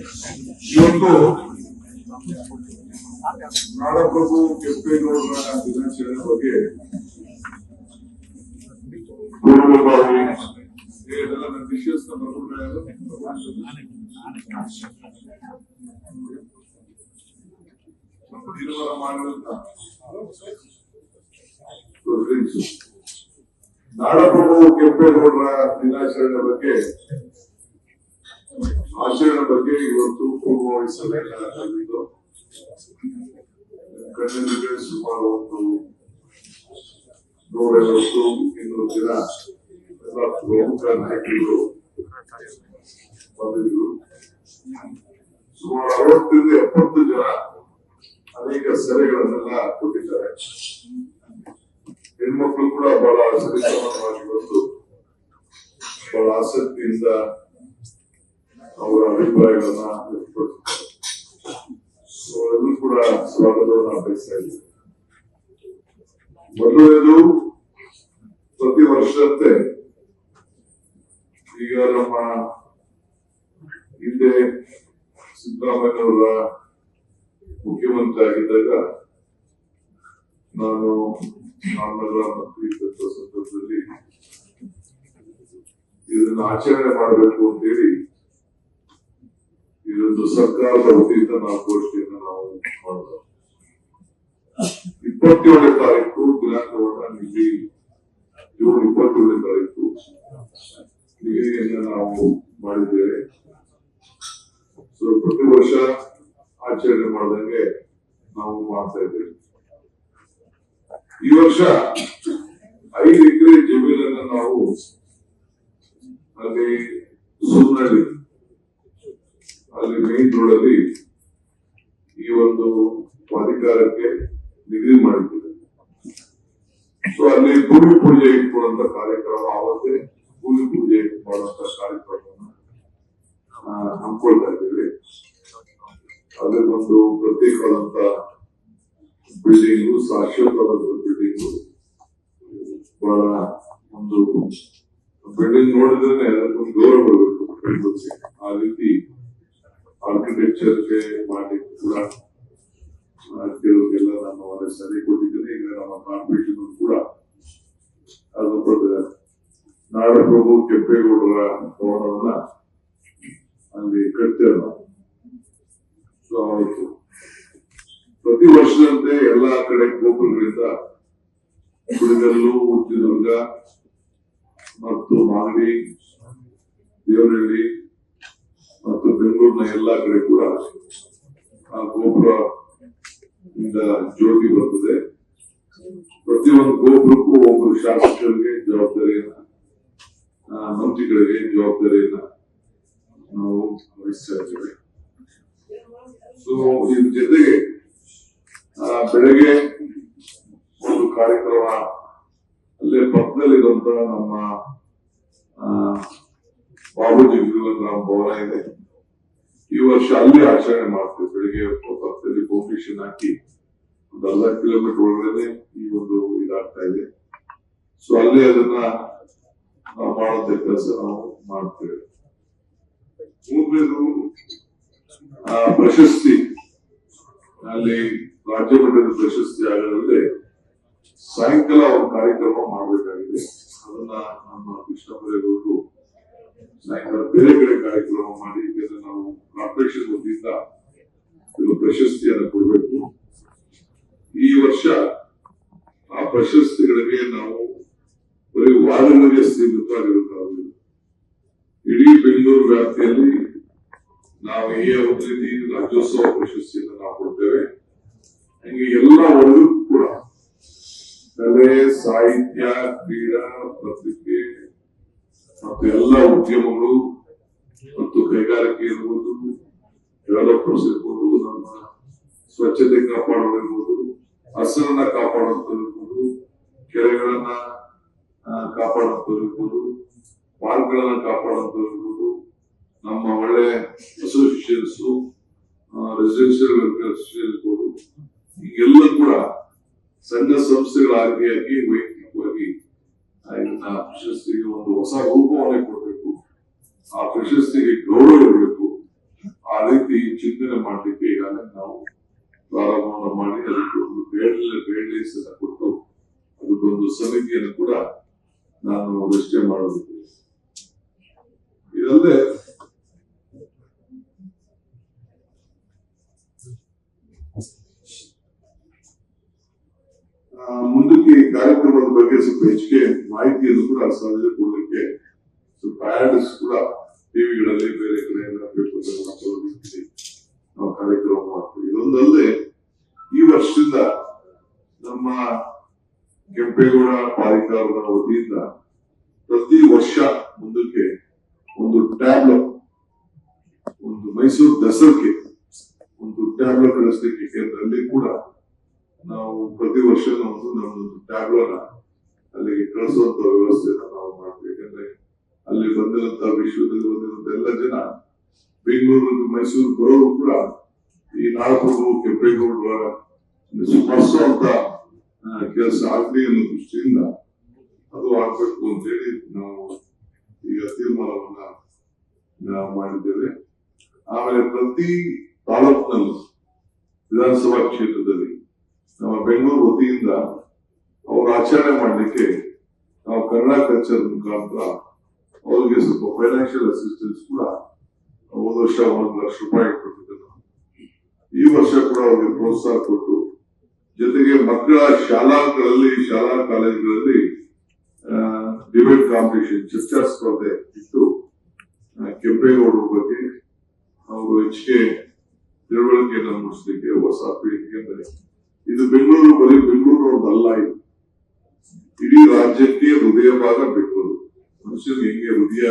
ಇವತ್ತು ನಾಡಪ್ರಭು ಕೆಂಪೇಗೌಡರ ದಿನಾಚರಣೆ ಬಗ್ಗೆ ಪೂರ್ವಭಾವಿ ನಾಡಪ್ರಭು ಕೆಂಪೇಗೌಡರ ದಿನಾಚರಣೆ ಬಗ್ಗೆ ಆಚರಣೆ ಬಗ್ಗೆ ಇವತ್ತು ಪೂರ್ವಭಾವಿ ಸಭೆಯಾಗಿದ್ದು ಕಣ್ಣೆದುರಿಗೆ ಸುಮಾರು ಒಂದು 150-200 ಜನ ಎಲ್ಲ ಪ್ರಮುಖ ನಾಯಕರು ಬಂದಿದ್ರು. ಸುಮಾರು 60-70 ಜನ ಅನೇಕ ಸಲಹೆಗಳನ್ನೆಲ್ಲ ಕೊಟ್ಟಿದ್ದಾರೆ. ಹೆಣ್ಮಕ್ಳು ಕೂಡ ಬಹಳ ಸರಿಸಮಾನವಾಗಿ ಬಂದು ಬಹಳ ಆಸಕ್ತಿಯಿಂದ ಅವರ ಅಭಿಪ್ರಾಯಗಳನ್ನ ವ್ಯಕ್ತಪಡಿಸಿದ್ದಾರೆ. ಎಲ್ಲರೂ ಕೂಡ ಸ್ವಾಗತವನ್ನು ಬಯಸ್ತಾ ಇದ್ದಾರೆ. ಮೊದಲನೇದು, ಪ್ರತಿ ವರ್ಷದಂತೆ ಈಗ ನಮ್ಮ ಹಿಂದೆ ಸಿದ್ದರಾಮಯ್ಯವರ ಮುಖ್ಯಮಂತ್ರಿ ಆಗಿದ್ದಾಗ ನಾನು ನಗರ ಮಂತ್ರಿ ಇದ್ದ ಸಂದರ್ಭದಲ್ಲಿ ಇದನ್ನು ಆಚರಣೆ ಮಾಡಬೇಕು ಅಂತೇಳಿ ಇದೊಂದು ಸರ್ಕಾರದ ವತಿಯಿಂದ ನಾವು ಗೋಷ್ಠಿಯನ್ನು ನಾವು ಮಾಡಿದ 27ನೇ ತಾರೀಕು ದಿನಾಂಕವನ್ನ ಇಲ್ಲಿ ಜೂನ್ 27ನೇ ತಾರೀಕು ನಿಗದಿಯನ್ನ ನಾವು ಮಾಡಿದ್ದೇವೆ. ಸೊ ಪ್ರತಿ ವರ್ಷ ಆಚರಣೆ ಮಾಡಿದಂಗೆ ನಾವು ಮಾಡ್ತಾ ಇದ್ದೇವೆ. ಈ ವರ್ಷ 5 ಎಕರೆ ಜಮೀನನ್ನ ನಾವು ಅಲ್ಲಿ ಸುಮ್ನಳ್ಳಿ ಅಲ್ಲಿ ಮೇನ್ ರೋಡ್ ಅಲ್ಲಿ ಈ ಒಂದು ಪ್ರಾಧಿಕಾರಕ್ಕೆ ನಿಗದಿ ಮಾಡಿದ್ದೇವೆ. ಸೊ ಅಲ್ಲಿ ಭೂಮಿ ಪೂಜೆ ಇಟ್ಕೊಳ್ಳುವಂತ ಕಾರ್ಯಕ್ರಮ, ಆವತ್ತೇ ಭೂಮಿ ಪೂಜೆ ಮಾಡುವಂತ ಕಾರ್ಯಕ್ರಮವನ್ನು ಹಮ್ಮಿಕೊಳ್ತಾ ಇದ್ದೇವೆ. ಅದಕ್ಕೊಂದು ಪ್ರತ್ಯೇಕವಾದಂತ ಬಿಲ್ಡಿಂಗು, ಶಾಶ್ವತವಾದ ಬಿಲ್ಡಿಂಗು, ಬಹಳ ಒಂದು ಬಿಲ್ಡಿಂಗ್ ನೋಡಿದ್ರೆ ಅದಕ್ಕೊಂದು ಗೌರವ ಬರಬೇಕು. ಆ ರೀತಿ ಆರ್ಕಿಟೆಕ್ಚರ್ಗೆ ಮಾಡ್ಲಿಕ್ಕೆ ಕೂಡ ಕೆಲವರಿಗೆಲ್ಲ ನಾನು ಸಲಹೆ ಕೊಟ್ಟಿದ್ದೇನೆ. ಈಗ ನಮ್ಮ ಕಾರ್ಪೊರೇಷನ್ ಕೂಡ ಅದು ಕೊಟ್ಟಿದ್ದಾರೆ. ನಾಡಪ್ರಭು ಕೆಂಪೇಗೌಡರ ಭವನವನ್ನ ಅಲ್ಲಿ ಕಟ್ತೇವೆ ನಾವು. ಸೊ ಆಯ್ತು, ಪ್ರತಿ ವರ್ಷದಂತೆ ಎಲ್ಲಾ ಕಡೆ ಗೋಪುರಗಳಿಂದ ಕುಡಿಗಲ್ಲು, ಉತ್ತಿದುರ್ಗ ಮತ್ತು ಮಾಗಡಿ, ದೇವನಹಳ್ಳಿ ಮತ್ತು ಬೆಂಗಳೂರಿನ ಎಲ್ಲಾ ಕಡೆ ಕೂಡ ಆ ಗೋಪುರ ಇಂದ ಜ್ಯೋತಿ ಬರ್ತದೆ. ಪ್ರತಿಯೊಂದು ಗೋಪುರಕ್ಕೂ ಒಬ್ಬರು ಶಾಸಕರಿಗೆ ಜವಾಬ್ದಾರಿಯನ್ನ, ಮಂತ್ರಿಗಳಿಗೆ ಜವಾಬ್ದಾರಿಯನ್ನ ನಾವು ವಹಿಸ್ತಾ ಇದ್ದೇವೆ. ಸೊ ಇದ್ರ ಜೊತೆಗೆ ಬೆಳಗ್ಗೆ ಒಂದು ಕಾರ್ಯಕ್ರಮ ಅಲ್ಲೇ ಪಕ್ಕದಲ್ಲಿರುವಂತ ನಮ್ಮ ಬಾಬೂಜಿ ನಮ್ಮ ಭವನ ಇದೆ. ಈ ವರ್ಷ ಅಲ್ಲಿ ಆಚರಣೆ ಮಾಡ್ತೀವಿ. ಬೆಳಿಗ್ಗೆ ಪಕ್ಕದಲ್ಲಿ ಗೋಪಿಷನ್ ಹಾಕಿ ಒಂದು 40 ಕಿಲೋಮೀಟರ್ ಒಳಗಡೆ ಈ ಒಂದು ಇದಾಗ್ತಾ ಇದೆ. ಸೊ ಅಲ್ಲಿ ಅದನ್ನ ನಾವು ಮಾಡುವಂತ ಕೆಲಸ ನಾವು ಮಾಡ್ತೇವೆ. ಮೂರನೇದು, ಪ್ರಶಸ್ತಿ, ಅಲ್ಲಿ ರಾಜ್ಯ ಮಟ್ಟದ ಪ್ರಶಸ್ತಿ ಆಗೋದ್ರಲ್ಲಿ ಸಾಯಂಕಾಲ ಒಂದು ಕಾರ್ಯಕ್ರಮ ಮಾಡಬೇಕಾಗಿದೆ. ಅದನ್ನ ನಮ್ಮ ಕೃಷ್ಣಪ್ಪರೇಗೌಡರು ಸಾಯಂಕಾಲ ಬೇರೆ ಕಡೆ ಕಾರ್ಯಕ್ರಮ ಮಾಡಿ ಇದನ್ನು ನಾವು ಕಾರ್ಪೊರೇಷನ್ ವತಿಯಿಂದ ಪ್ರಶಸ್ತಿಯನ್ನು ಕೊಡಬೇಕು. ಈ ವರ್ಷ ಆ ಪ್ರಶಸ್ತಿಗಳಿಗೆ ನಾವು ಬರೀ ವಾರ್ಡ್ಗಳಿಗೆ ಸೀಮಿತವಾಗಿರುವುದಾಗುವುದು. ಇಡೀ ಬೆಂಗಳೂರು ವ್ಯಾಪ್ತಿಯಲ್ಲಿ ನಾವು ಈ ಒಂದು ರೀತಿ ರಾಜ್ಯೋತ್ಸವ ಪ್ರಶಸ್ತಿಯನ್ನು ನಾವು ಕೊಡ್ತೇವೆ. ಹಂಗೆ ಎಲ್ಲ ವರ್ಗಕ್ಕೂ ಕೂಡ ಕಲೆ, ಸಾಹಿತ್ಯ, ಕ್ರೀಡಾ, ಪತ್ರಿಕೆ ಮತ್ತು ಎಲ್ಲ ಉದ್ಯಮಗಳು ಮತ್ತು ಕೈಗಾರಿಕೆ ಇರ್ಬೋದು, ಡೆವಲಪರ್ಸ್ ಇರ್ಬೋದು, ನಮ್ಮ ಸ್ವಚ್ಛತೆ ಕಾಪಾಡೋದಿರ್ಬೋದು, ಹಸಿರನ್ನ ಕಾಪಾಡುವಂಥದ್ದು, ಕೆರೆಗಳನ್ನ ಕಾಪಾಡುವಂಥದ್ದು, ಪಾರ್ಕ್ಗಳನ್ನ ಕಾಪಾಡುವಂಥದ್ದು, ನಮ್ಮ ಒಳ್ಳೆ ಅಸೋಸಿಯೇಷನ್ಸ್, ರೆಸಿಡೆನ್ಷಿಯಲ್ ವೆಲ್ಫೇರ್ ಅಸೋಸಿಯೇಷನ್ ಇರ್ಬೋದು, ಈಗೆಲ್ಲ ಕೂಡ ಸಂಘ ಸಂಸ್ಥೆಗಳಾಗಿ ವೈಯಕ್ತಿಕವಾಗಿ ಇದನ್ನ ಪ್ರಶಸ್ತಿಗೆ ಒಂದು ಹೊಸ ರೂಪವನ್ನೇ ಕೊಡಬೇಕು. ಆ ಪ್ರಶಸ್ತಿಗೆ ಗೌರವ ಇರಬೇಕು. ಆ ಆ ರೀತಿ ಚಿಂತನೆ ಮಾಡಲಿಕ್ಕೆ ಈಗಾಗಲೇ ನಾವು ಪ್ರಾರಂಭವನ್ನು ಮಾಡಿ ಅದಕ್ಕೆ ಒಂದು ಗೈಡ್ಲೈನ್ಸ್ ಅನ್ನು ಕೊಟ್ಟು ಅದಕ್ಕೊಂದು ಸಮಿತಿಯನ್ನು ಕೂಡ ನಾನು ರಚನೆ ಮಾಡಲಿದ್ದೇನೆ. ಇದಲ್ಲದೆ ಮುಂದಕ್ಕೆ ಈ ಕಾರ್ಯಕ್ರಮದ ಬಗ್ಗೆ ಸ್ವಲ್ಪ ಹೆಚ್ಚಿಗೆ ಮಾಹಿತಿಯನ್ನು ಕೂಡ ಸಾರ್ವಜನಿಕ ಕೊಡಲಿಕ್ಕೆ ಸ್ವಲ್ಪ ಆಡ್ಸ್ ಕೂಡ ಟಿವಿಗಳಲ್ಲಿ ಬೇರೆ ಕಡೆ ನಾವು ಕಾರ್ಯಕ್ರಮ ಮಾಡ್ತೀವಿ. ಇದೊಂದಲ್ಲದೆ ಈ ವರ್ಷದಿಂದ ನಮ್ಮ ಕೆಂಪೇಗೌಡ ಪಾಲಿಕಾರದ ವತಿಯಿಂದ ಪ್ರತಿ ವರ್ಷ ಮುಂದಕ್ಕೆ ಒಂದು ಟ್ಯಾಬ್ಲೋ, ಒಂದು ಮೈಸೂರು ದಸರಾಕ್ಕೆ ಒಂದು ಟ್ಯಾಬ್ಲೋ ಕಳಿಸ್ಲಿಕ್ಕೆ ಕೇಂದ್ರದಲ್ಲಿ ಕೂಡ ನಾವು ಪ್ರತಿ ವರ್ಷ ನಮ್ಮೊಂದು ಟ್ಯಾಬ್ಲೋನ ಅಲ್ಲಿಗೆ ಕಳಿಸುವಂತ ವ್ಯವಸ್ಥೆನ ನಾವು ಮಾಡ್ತೀವಿ. ಯಾಕಂದ್ರೆ ಅಲ್ಲಿ ಬಂದಿರಂತ ವಿಶ್ವದಲ್ಲಿ ಬಂದಿರಂತ ಎಲ್ಲ ಜನ ಬೆಂಗಳೂರು ಮೈಸೂರು ಬರೋರು ಕೂಡ ಈ ನಾಡಪ್ರಭು ಕೆಂಪೇಗೌಡರ ಸ್ಮರಿಸುವಂತ ಕೆಲಸ ಆಗಲಿ ಅನ್ನೋ ದೃಷ್ಟಿಯಿಂದ ಅದು ಆಗ್ಬೇಕು ಅಂತ ಹೇಳಿ ನಾವು ಈಗ ತೀರ್ಮಾನವನ್ನ ಮಾಡಿದ್ದೇವೆ. ಆಮೇಲೆ ಪ್ರತಿ ತಾಲೂಕಿನಲ್ಲೂ ವಿಧಾನಸಭಾ ಕ್ಷೇತ್ರದಲ್ಲಿ ನಮ್ಮ ಬೆಂಗಳೂರು ವತಿಯಿಂದ ಅವರು ಆಚರಣೆ ಮಾಡಲಿಕ್ಕೆ ನಾವು ಕನ್ನಡ ಕಲ್ಚರ್ ಮುಖಾಂತರ ಅವ್ರಿಗೆ ಸ್ವಲ್ಪ ಫೈನಾನ್ಷಿಯಲ್ ಅಸಿಸ್ಟೆನ್ಸ್ ಕೂಡ ಹೋದ ವರ್ಷ 1 ಲಕ್ಷ ರೂಪಾಯಿ ಕೊಟ್ಟಿದ್ದೇವೆ. ಈ ವರ್ಷ ಕೂಡ ಅವ್ರಿಗೆ ಪ್ರೋತ್ಸಾಹ ಕೊಟ್ಟು ಜೊತೆಗೆ ಮಕ್ಕಳ ಶಾಲಾ ಕಾಲೇಜುಗಳಲ್ಲಿ ಡಿಬೇಟ್ ಕಾಂಪಿಟೇಷನ್, ಚರ್ಚಾ ಸ್ಪರ್ಧೆ ಇಟ್ಟು ಕೆಂಪೇಗೌಡರ ಬಗ್ಗೆ ಅವರು ಹೆಚ್ಚಿಗೆ ತಿಳುವಳಿಕೆಯನ್ನು ಮೂಡಿಸಲಿಕ್ಕೆ ಹೊಸ ಪೀಳಿಗೆ, ಇದು ಬೆಂಗಳೂರು ಬರೀ ಬೆಂಗಳೂರಿನವ್ರದ್ದಲ್ಲ, ಇದು ಇಡೀ ರಾಜ್ಯಕ್ಕೆ ಹೃದಯ ಭಾಗ ಬೆಂಗಳೂರು. ಮನುಷ್ಯನಿಗೆ ಹೆಂಗೆ ಹೃದಯ